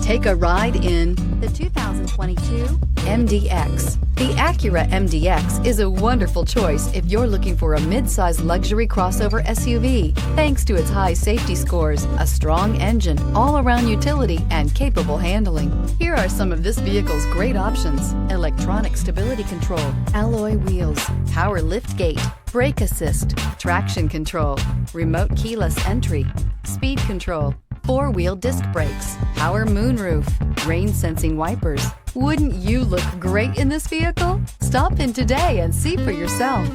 Take a ride in the 2022 MDX. The Acura MDX is a wonderful choice if you're looking for a mid-size luxury crossover SUV. Thanks to its high safety scores, a strong engine, all-around utility, and capable handling. Here are some of this vehicle's great options: electronic stability control, alloy wheels, power liftgate, brake assist, traction control, remote keyless entry, speed control, four-wheel disc brakes, power moonroof, rain sensing wipers. Wouldn't you look great in this vehicle? Stop in today and see for yourself.